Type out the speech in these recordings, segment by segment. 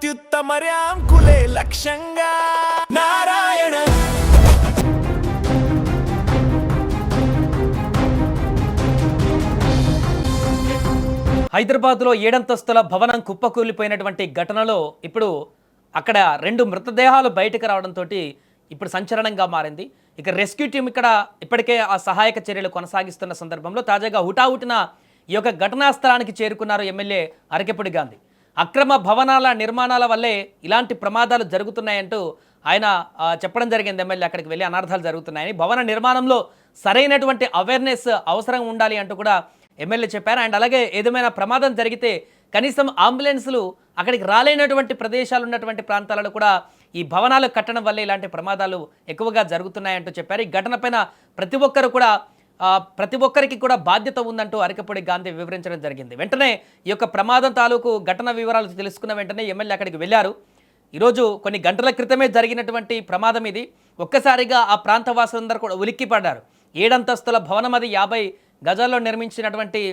అత్యుత్తమర్యాం కులే లక్ష్యంగా నారాయణ హైదరాబాద్లో 7 అంతస్తుల భవనం కుప్పకూలిపోయినటువంటి ఘటనలో ఇప్పుడు అక్కడ 2 మృతదేహాలు బయటకు రావడంతో ఇప్పుడు సంచలనంగా మారింది. ఇక రెస్క్యూ టీం ఇక్కడ ఇప్పటికే ఆ సహాయక చర్యలు కొనసాగిస్తున్న సందర్భంలో తాజాగా హుటాహుటిన ఈ యొక్క ఘటనా స్థలానికి చేరుకున్నారు ఎమ్మెల్యే అరకెప్పుడు గాంధీ. అక్రమ భవనాల నిర్మాణాల వల్లే ఇలాంటి ప్రమాదాలు జరుగుతున్నాయంటూ ఆయన చెప్పడం జరిగింది. ఎమ్మెల్యే అక్కడికి వెళ్ళి అనర్థాలు జరుగుతున్నాయని, భవన నిర్మాణంలో సరైనటువంటి అవేర్నెస్ అవసరం ఉండాలి అంటూ కూడా ఎమ్మెల్యే చెప్పారు. అండ్ అలాగే ఏదేమైనా ప్రమాదం జరిగితే కనీసం అంబులెన్సులు అక్కడికి రాలేనటువంటి ప్రదేశాలు ఉన్నటువంటి ప్రాంతాలలో కూడా ఈ భవనాలు కట్టడం వల్ల ఇలాంటి ప్రమాదాలు ఎక్కువగా జరుగుతున్నాయంటూ చెప్పారు. ఈ ఘటనపైన ప్రతి ఒక్కరికి కూడా బాధ్యత ఉందంటూ అరకెప్పుడు గాంధీ వివరించడం జరిగింది. వెంటనే ఈ యొక్క ప్రమాదం తాలూకు ఘటన వివరాలు తెలుసుకున్న వెంటనే ఎమ్మెల్యే అక్కడికి వెళ్ళారు. ఈరోజు కొన్ని గంటల క్రితమే జరిగినటువంటి ప్రమాదం ఇది. ఒక్కసారిగా ఆ ప్రాంత వాసులందరూ కూడా ఉలిక్కిపడ్డారు. 7 అంతస్తుల భవనం, అది 50 గజాల్లో నిర్మించినటువంటి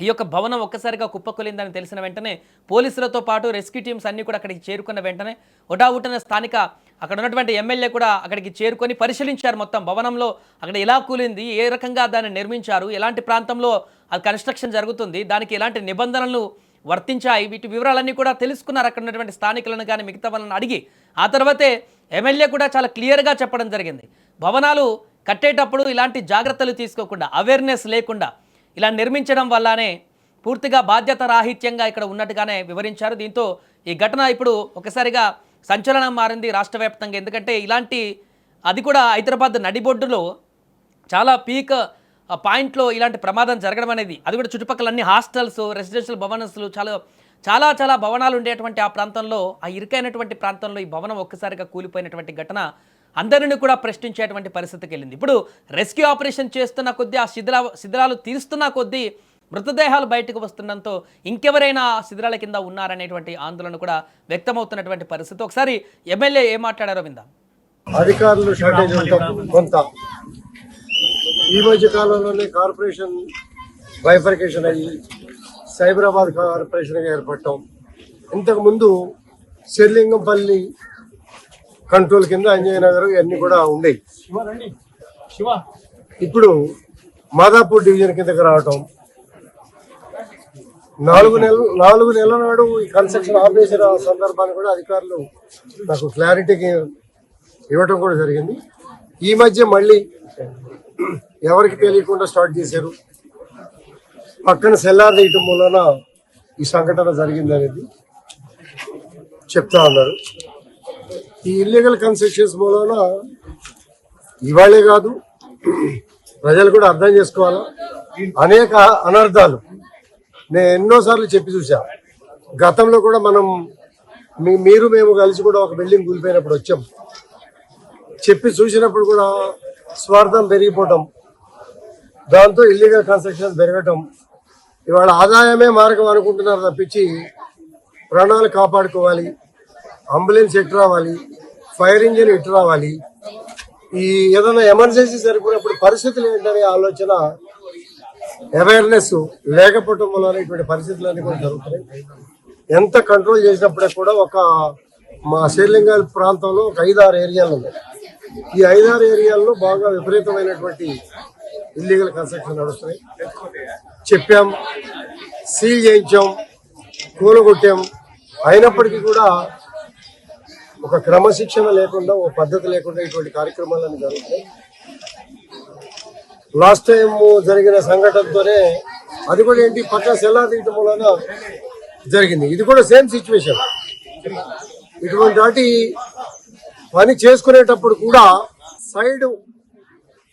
ఈ యొక్క భవనం ఒక్కసారిగా కుప్పకూలిందని తెలిసిన వెంటనే పోలీసులతో పాటు రెస్క్యూ టీమ్స్ అన్నీ కూడా అక్కడికి చేరుకున్న వెంటనే హుటాహుటిన స్థానిక అక్కడ ఉన్నటువంటి ఎమ్మెల్యే కూడా అక్కడికి చేరుకొని పరిశీలించారు. మొత్తం భవనంలో అక్కడ ఎలా కూలింది, ఏ రకంగా దాన్ని నిర్మించారు, ఎలాంటి ప్రాంతంలో అది కన్స్ట్రక్షన్ జరుగుతుంది, దానికి ఎలాంటి నిబంధనలు వర్తించాయి, వీటి వివరాలన్నీ కూడా తెలుసుకున్నారు అక్కడ ఉన్నటువంటి స్థానికులను కానీ మిగతా వాళ్ళని అడిగి. ఆ తర్వాతే ఎమ్మెల్యే కూడా చాలా క్లియర్గా చెప్పడం జరిగింది. భవనాలు కట్టేటప్పుడు ఇలాంటి జాగ్రత్తలు తీసుకోకుండా, అవేర్నెస్ లేకుండా ఇలా నిర్మించడం వల్లనే పూర్తిగా బాధ్యత రాహిత్యంగా ఇక్కడ ఉన్నట్టుగానే వివరించారు. దీంతో ఈ ఘటన ఇప్పుడు ఒకసారిగా సంచలనం మారింది రాష్ట్ర వ్యాప్తంగా. ఎందుకంటే ఇలాంటి అది కూడా హైదరాబాద్ నడిబొడ్డులో చాలా పీక్ పాయింట్లో ఇలాంటి ప్రమాదం జరగడం అనేది, అది కూడా చుట్టుపక్కల అన్ని హాస్టల్స్, రెసిడెన్షియల్ భవనస్లు, చాలా భవనాలు ఉండేటువంటి ఆ ప్రాంతంలో, ఆ ఇరుకైనటువంటి ప్రాంతంలో ఈ భవనం ఒక్కసారిగా కూలిపోయినటువంటి ఘటన అందరినీ కూడా ప్రశ్నించేటువంటి పరిస్థితికి వెళ్ళింది. ఇప్పుడు రెస్క్యూ ఆపరేషన్ చేస్తున్న కొద్దీ, ఆ శిథిలాలు తీరుస్తున్న కొద్దీ మృతదేహాలు బయటకు వస్తుండడంతో ఇంకెవరైనా శిథిలాల కింద ఉన్నారనేటువంటి ఆందోళన కూడా వ్యక్తమవుతున్నటువంటి పరిస్థితి. ఒకసారి ఎమ్మెల్యే ఏం మాట్లాడారో విందాం. అధికారులు షార్టేజ్ ఉంటాం కొంత. ఈ మధ్య కాలంలోనే కార్పొరేషన్ బైఫర్కేషన్ అయ్యి సైబరాబాద్ కార్పొరేషన్గా ఏర్పడటం. ఇంతకుముందు శెర్లింగంపల్లి కంట్రోల్ కింద అంజయ్ నగర్ ఇవన్నీ కూడా ఉండేవి. ఇప్పుడు మాదాపూర్ డివిజన్ కిందకి రావటం, 4 నెలల నాడు ఈ కన్స్ట్రక్షన్ ఆపేసిన సందర్భాన్ని కూడా అధికారులు నాకు క్లారిటీకి ఇవ్వటం కూడా జరిగింది. ఈ మధ్య మళ్ళీ ఎవరికి తెలియకుండా స్టార్ట్ చేశారు. పక్కన సెల్లార్ తీయటం మూలన ఈ సంఘటన జరిగింది అనేది చెప్తా ఉన్నారు. ఈ ఇల్లీగల్ కన్స్ట్రక్షన్స్ మూలన ఇవాళే కాదు, ప్రజలు కూడా అర్థం చేసుకోవాలా, అనేక అనర్థాలు నేను ఎన్నోసార్లు చెప్పి చూసా. గతంలో కూడా మనం మేము కలిసి కూడా ఒక బిల్డింగ్ కూలిపోయినప్పుడు వచ్చాం. చెప్పి చూసినప్పుడు కూడా స్వార్థం పెరిగిపోవటం, దాంతో ఇల్లీగల్ కన్స్ట్రక్షన్ పెరగటం. ఇవాళ ఆదాయమే మార్గం అనుకుంటున్నారు తప్పించి ప్రాణాలు కాపాడుకోవాలి, అంబులెన్స్ ఎటు రావాలి, ఫైర్ ఇంజిన్ ఎటు రావాలి, ఈ ఏదైనా ఎమర్జెన్సీ సరిపోయినప్పుడు పరిస్థితులు ఏంటనే ఆలోచన, అవేర్నెస్ లేకపోవటం వల్ల ఇటువంటి పరిస్థితులన్నీ కూడా జరుగుతున్నాయి. ఎంత కంట్రోల్ చేసినప్పుడే కూడా మా శేర్లింగల్ ప్రాంతంలో ఒక 5-6 ఏరియాలు ఉన్నాయి. ఈ 5-6 ఏరియాల్లో బాగా విపరీతమైనటువంటి ఇల్లీగల్ కన్స్ట్రక్షన్ నడుస్తున్నాయి. చెప్పాం, సీల్ చేయించాం, కూలగొట్టాం. అయినప్పటికీ కూడా ఒక క్రమశిక్షణ లేకుండా, ఒక పద్ధతి లేకుండా ఇటువంటి కార్యక్రమాలన్నీ జరుగుతాయి. లాస్ట్ టైం జరిగిన సంఘటనతోనే అది కూడా ఏంటి, పక్కన సెల్లార్ తీయటం వలన జరిగింది. ఇది కూడా సేమ్ సిచ్యువేషన్. ఇటువంటి వాటి పని చేసుకునేటప్పుడు కూడా సైడ్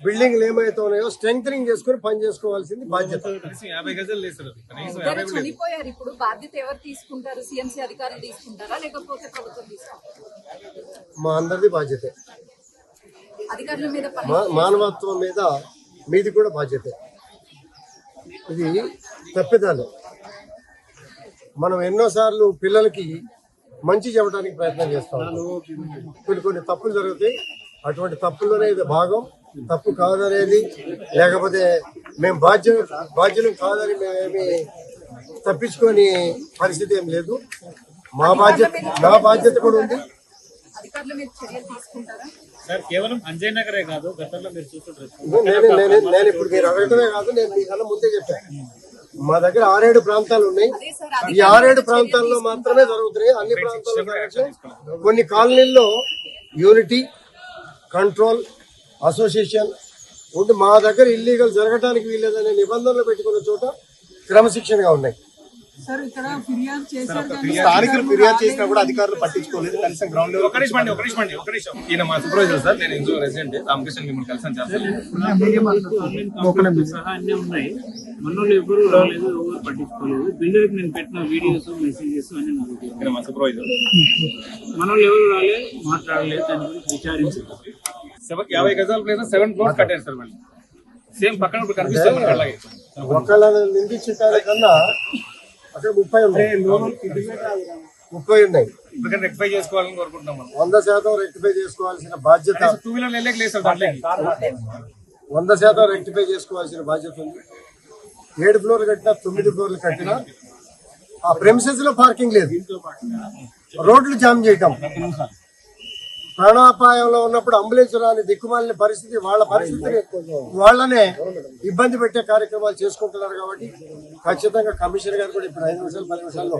బిల్డింగ్లు ఏమైతే ఉన్నాయో స్ట్రెంగ్ చేసుకుని పని చేసుకోవాల్సింది బాధ్యత. చనిపోయారు, ఇప్పుడు బాధ్యత ఎవరు తీసుకుంటారు? సిఎంసీ అధికారులు తీసుకుంటారా లేకపోతే ప్రభుత్వం తీసుకుంటారా? మా అందరిది బాధ్యతే. అధికారుల మీద, మానవత్వం మీద మీది కూడా బాధ్యతే. ఇది తప్పిదాలు. మనం ఎన్నోసార్లు పిల్లలకి మంచి చెప్పడానికి ప్రయత్నం చేస్తాం. కొన్ని తప్పులు జరుగుతాయి. అటువంటి తప్పుల్లోనే ఇది భాగం. తప్పు కాదనేది, లేకపోతే మేము బాధ్యులం కాదని మేమేమి తప్పించుకొని పరిస్థితి ఏం లేదు. మా బాధ్యత కూడా ఉంది. అధికారుల మీద చర్యలు తీసుకుంటారా? సార్ కేవలం అంజయ్ నగరే కాదు, గతంలో మీరు చూస్తుంటారు. నేను ఇప్పుడు మీరు అడగటమే కాదు, నేను మీకన్నా ముందే చెప్పాను. మా దగ్గర 6-7 ప్రాంతాలు ఉన్నాయి. అదే సార్, ఈ 6-7 ప్రాంతాల్లో మాత్రమే జరుగుతున్నాయి. అన్ని ప్రాంతాల్లో జరగట్లేదు. కొన్ని కాలనీల్లో యూనిటీ, కంట్రోల్, అసోసియేషన్ ఉండి మా దగ్గర ఇల్లీగల్ జరగటానికి వీల్లేదనే నిబంధనలు పెట్టుకున్న చోట క్రమశిక్షణగా ఉన్నాయి. స్థానికులు ఫిర్యాదు చేసినా కూడా అధికారులు పట్టించుకోలేదు. కనీసం గ్రౌండ్ లెవెల్. ఒక నిమిషం. ఈయన మా సూపర్వైజర్ సార్, నేను ఇందులో రెసిడెంట్ రామకృష్ణ, మిమ్మల్ని కలిసాను సార్. సహా అన్నీ ఉన్నాయి. మనోళ్ళు ఎవరు రాలేదు, ఎవరు పట్టించుకోలేదు. బిల్డర్కి నేను పెట్టిన వీడియోస్, మెసేజెస్ అన్ని నాకు ఈయన మా సూపర్వైజర్. మనోళ్ళు ఎవరు రాలేదు, మాట్లాడలేదు, దాని గురించి విచారించారు. 50 గజాల ప్లేస్ 7 ఫ్లోర్స్ కట్టారు సార్. మళ్ళీ సేమ్ పక్కన ఇప్పుడు కనిపిస్తుంది మనకి అలాగే. ఒకళ్ళని నిందించడానికి కన్నా అక్కడ 30 ఉన్నాయి. 30 ఉన్నాయి. ఎందుకంటే రెక్టిఫై చేసుకోవాలని కోరుకుంటున్నాం మనం. 100% రెక్టిఫై చేసుకోవాల్సిన బాధ్యత 2 వీలర్ వెళ్ళలేక లేదు సార్ దాంట్లోకి. 100% రెక్టిఫై చేసుకోవాల్సిన బాధ్యత ఉంది. 7 ఫ్లోర్లు కట్టినా 9 ఫ్లోర్లు కట్టినా ఆ ప్రెమిసెస్ లో పార్కింగ్ లేదు. రోడ్లు జామ్ చేయటం, ప్రాణాపాయంలో ఉన్నప్పుడు అంబులెన్స్ రాని దిక్కుమాలిన పరిస్థితి, వాళ్ళ పరిస్థితిని వాళ్ళనే ఇబ్బంది పెట్టే కార్యక్రమాలు చేసుకుంటున్నారు. కాబట్టి ఖచ్చితంగా కమిషనర్ గారు కూడా ఇప్పుడు 5 నిమిషాలు 10 నిమిషాల్లో